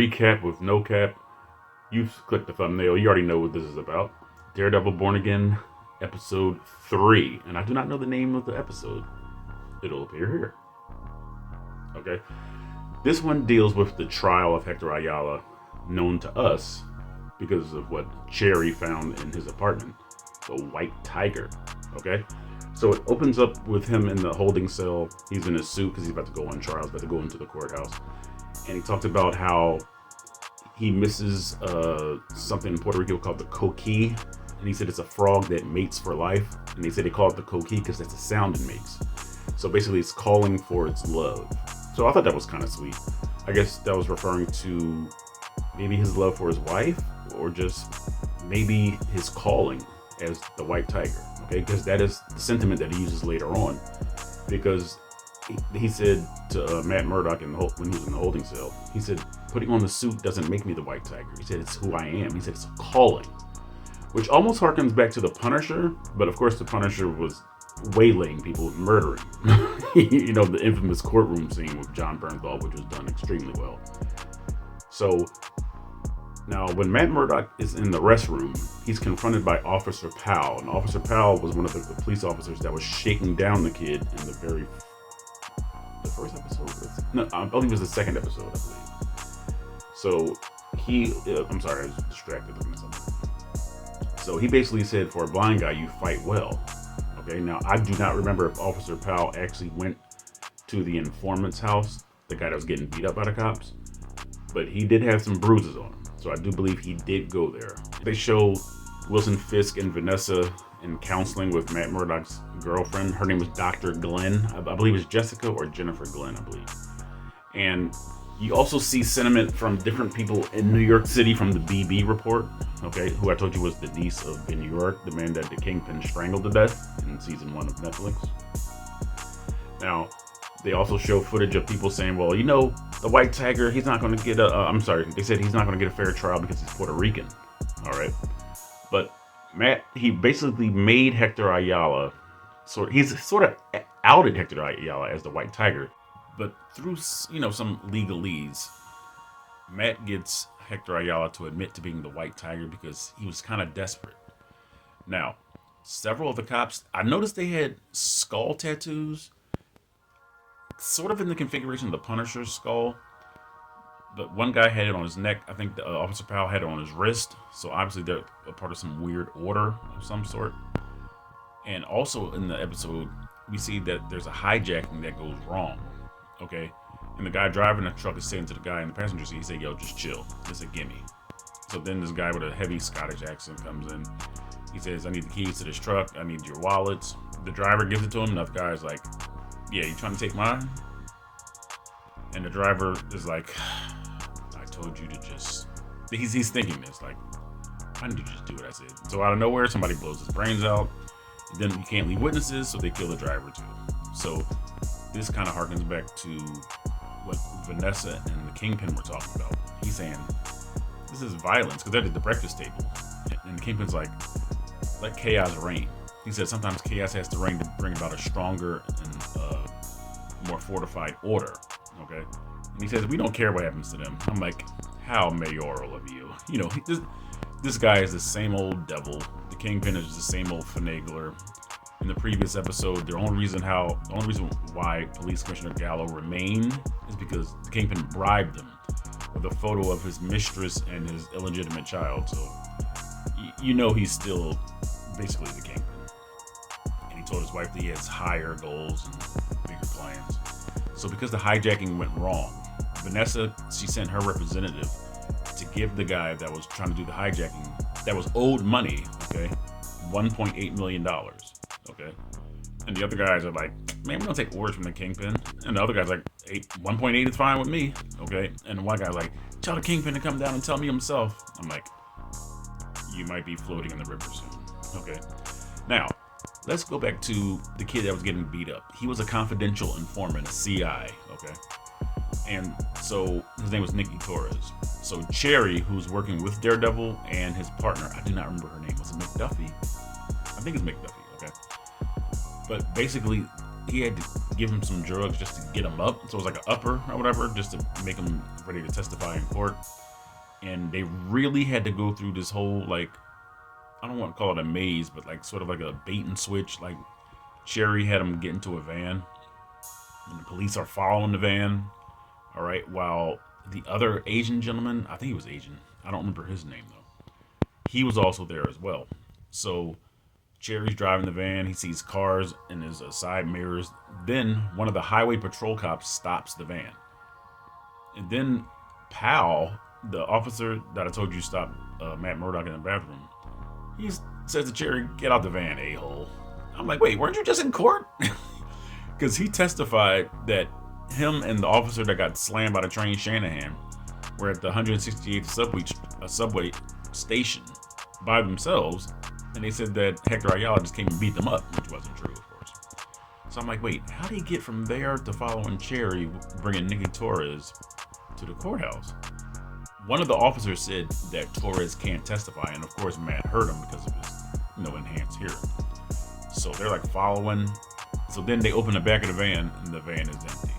recap with no cap. You've clicked the thumbnail. You already know what this is about. Daredevil Born Again, episode 3. And I do not know the name of the episode. It'll appear here. Okay. This one deals with the trial of Hector Ayala, known to us because of what Cherry found in his apartment. The White Tiger. Okay. So it opens up with him in the holding cell. He's in his suit because he's about to go on trial. He's about to go into the courthouse. And he talked about how he misses something in Puerto Rico called the coquí. And he said it's a frog that mates for life. And they said they call it the coquí because that's the sound it makes. So basically it's calling for its love. So I thought that was kind of sweet. I guess that was referring to maybe his love for his wife, or just maybe his calling as the White Tiger. Okay, because that is the sentiment that he uses later on. Because he said to Matt Murdock when he was in the holding cell, he said, putting on the suit doesn't make me the White Tiger. He said, it's who I am. He said, it's a calling. Which almost harkens back to the Punisher. But of course, the Punisher was waylaying people, murdering. You know, the infamous courtroom scene with John Bernthal, which was done extremely well. So now, when Matt Murdock is in the restroom, he's confronted by Officer Powell. And Officer Powell was one of the police officers that was shaking down the kid in the first episode? No, I believe it was the second episode, I believe. So I'm sorry, I was distracted looking at something. So he basically said, for a blind guy, you fight well. Okay, now I do not remember if Officer Powell actually went to the informant's house, the guy that was getting beat up by the cops, but he did have some bruises on him. So I do believe he did go there. They show Wilson Fisk and Vanessa in counseling with Matt Murdock's girlfriend. Her name was Dr. Glenn. I believe it's Jessica or Jennifer Glenn, I believe. And you also see sentiment from different people in New York City from the BB report, okay, who I told you was the niece of Ben York, the man that the Kingpin strangled to death in season 1 of Netflix. Now, they also show footage of people saying, well, you know, the White Tiger, he's not going to get they said he's not going to get a fair trial because he's Puerto Rican. All right. But Matt, he basically made Hector Ayala, he's sort of outed Hector Ayala as the White Tiger. But through, some legalese, Matt gets Hector Ayala to admit to being the White Tiger because he was kind of desperate. Now, several of the cops, I noticed they had skull tattoos, sort of in the configuration of the Punisher's skull, but one guy had it on his neck. I think the Officer Powell had it on his wrist, so obviously they're a part of some weird order of some sort. And also in the episode, we see that there's a hijacking that goes wrong, okay? And the guy driving the truck is saying to the guy in the passenger seat, he said, yo, just chill, it's a gimme. So then this guy with a heavy Scottish accent comes in. He says, I need the keys to this truck, I need your wallets. The driver gives it to him, and the guy's like, yeah, you trying to take mine? And the driver is like, I told you to just... He's thinking this, like, I need you to just do what I said. So out of nowhere, somebody blows his brains out. Then you can't leave witnesses, so they kill the driver too. So this kind of harkens back to what Vanessa and the Kingpin were talking about. He's saying, this is violence, because they're at the breakfast table. And the Kingpin's like, let chaos reign. He said sometimes chaos has to reign to bring about a stronger and more fortified order, okay? And he says, we don't care what happens to them. I'm like, how mayoral of you. You know, this guy is the same old devil. The Kingpin is the same old finagler. In the previous episode, the only reason why Police Commissioner Gallo remained is because the Kingpin bribed him with a photo of his mistress and his illegitimate child. So, you know he's still basically the Kingpin. And he told his wife that he has higher goals and bigger plans. So because the hijacking went wrong, Vanessa, she sent her representative to give the guy that was trying to do the hijacking, that was owed money, okay, $1.8 million, okay? And the other guys are like, man, we don't take orders from the Kingpin. And the other guy's like, 1.8 is fine with me, okay? And the one guy's like, tell the Kingpin to come down and tell me himself. I'm like, you might be floating in the river soon, okay? Now, let's go back to the kid that was getting beat up. He was a confidential informant, a CI, okay? And so his name was Nikki Torres. So Cherry, who's working with Daredevil, and his partner, I do not remember her name, was it McDuffie? I think it's McDuffie, okay? But basically, he had to give him some drugs just to get him up. So it was like an upper or whatever, just to make him ready to testify in court. And they really had to go through this whole, like, I don't want to call it a maze, but like sort of like a bait and switch. Like Cherry had him get into a van, and the police are following the van. All right, while the other Asian gentleman, I think he was Asian, I don't remember his name though, he was also there as well. So Cherry's driving the van, he sees cars in his side mirrors. Then one of the highway patrol cops stops the van. And then Powell, the officer that I told you stopped Matt Murdock in the bathroom, he says to Cherry, "Get out the van, a-hole." I'm like, wait, weren't you just in court? Because he testified that him and the officer that got slammed by the train, Shanahan, were at the 168th subway station by themselves, and they said that Hector Ayala just came and beat them up, which wasn't true, of course. So I'm like, wait, how did he get from there to following Cherry, bringing Nikki Torres to the courthouse? One of the officers said that Torres can't testify, and of course Matt heard him because of his, enhanced hearing. So they're like following. So then they open the back of the van, and the van is empty.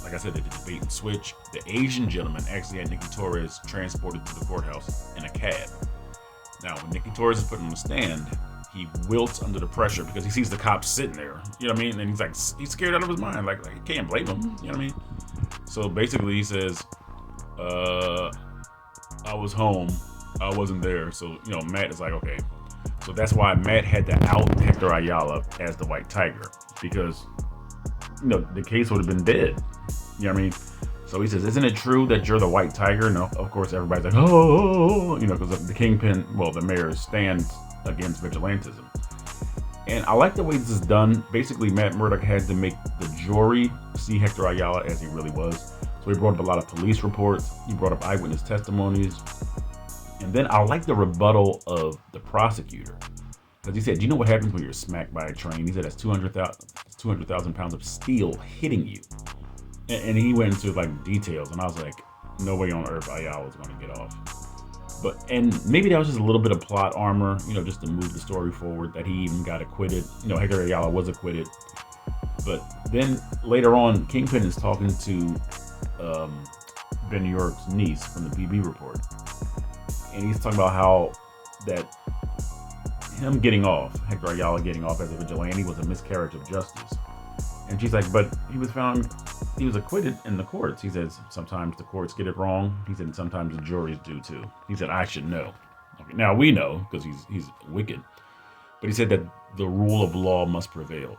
Like I said, they did the bait and switch. The Asian gentleman actually had Nikki Torres transported to the courthouse in a cab. Now, when Nikki Torres is put on the stand, he wilts under the pressure because he sees the cops sitting there. You know what I mean? And he's like, he's scared out of his mind. Like you can't blame him. You know what I mean? So basically, he says, "I was home. I wasn't there." So Matt is like, okay. So that's why Matt had to out Hector Ayala as the White Tiger, because the case would have been dead. You know what I mean? So he says, "Isn't it true that you're the White Tiger?" No, of course everybody's like, "Oh," because the kingpin, the mayor stands against vigilantism. And I like the way this is done. Basically, Matt Murdock had to make the jury see Hector Ayala as he really was. So he brought up a lot of police reports. He brought up eyewitness testimonies. And then I like the rebuttal of the prosecutor. Because he said, "Do you know what happens when you're smacked by a train?" He said, "That's 200,000 pounds of steel hitting you." And he went into like details. And I was like, no way on earth Ayala's going to get off. And maybe that was just a little bit of plot armor, just to move the story forward, that he even got acquitted. Hector Ayala was acquitted. But then later on, Kingpin is talking to Ben York's niece from the BB report. And he's talking about how that him getting off, Hector Ayala getting off as a vigilante, was a miscarriage of justice. And she's like, but he was acquitted in the courts. He says, sometimes the courts get it wrong. He said, sometimes the juries do too. He said, I should know. Okay, now we know, because he's wicked. But he said that the rule of law must prevail.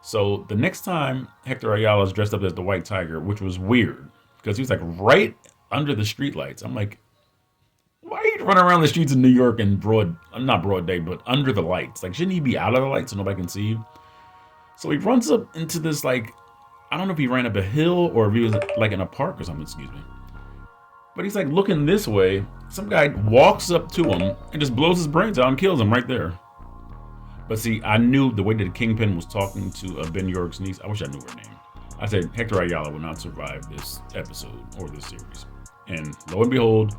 So the next time Hector Ayala is dressed up as the White Tiger, which was weird, because he was like right under the streetlights. I'm like, why are you running around the streets of New York in not broad day, but under the lights? Like, shouldn't he be out of the lights so nobody can see you? So he runs up into this, like, I don't know if he ran up a hill or if he was like in a park or something, excuse me. But he's like looking this way. Some guy walks up to him and just blows his brains out and kills him right there. But see, I knew the way that the Kingpin was talking to Ben York's niece. I wish I knew her name. I said Hector Ayala will not survive this episode or this series. And lo and behold,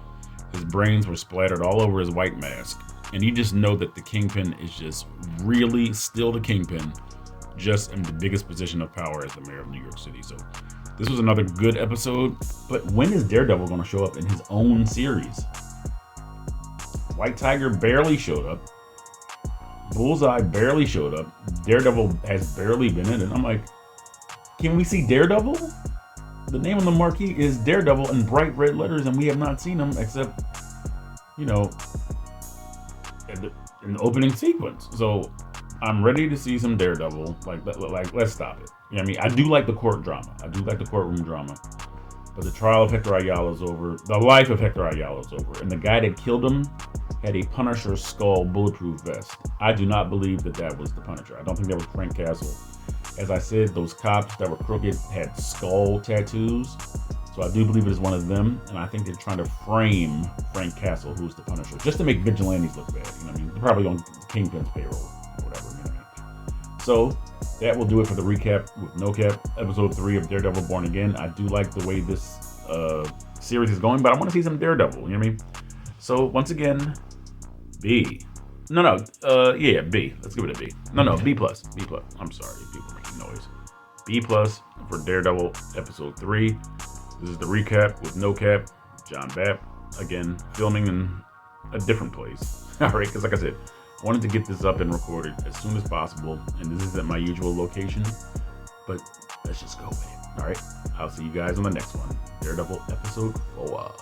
his brains were splattered all over his white mask. And you just know that the Kingpin is just really still the Kingpin, just in the biggest position of power as the mayor of New York City. So this was another good episode. But when is Daredevil going to show up in his own series? White Tiger barely showed up. Bullseye barely showed up. Daredevil has barely been in it. I'm like, can we see Daredevil? The name on the marquee is Daredevil in bright red letters, and we have not seen him except, in the opening sequence. So I'm ready to see some Daredevil. Like, let's stop it. You know what I mean? I do like the court drama. I do like the courtroom drama. But the trial of Hector Ayala is over. The life of Hector Ayala is over. And the guy that killed him had a Punisher skull bulletproof vest. I do not believe that was the Punisher. I don't think that was Frank Castle. As I said, those cops that were crooked had skull tattoos. So I do believe it is one of them. And I think they're trying to frame Frank Castle, who's the Punisher, just to make vigilantes look bad. You know what I mean? They're probably on Kingpin's payroll or whatever. You know what I mean? So that will do it for the recap with No Cap, episode 3 of Daredevil Born Again. I do like the way this series is going, but I want to see some Daredevil. You know what I mean? So once again, B. B. Let's give it a B. No, B plus. B plus. I'm sorry, people making noise. B+ for Daredevil episode 3. This is the recap with no cap. John Bapp, again, filming in a different place. All right, because like I said, I wanted to get this up and recorded as soon as possible, and this isn't my usual location, but let's just go with it. All right, I'll see you guys on the next one. Daredevil episode 4.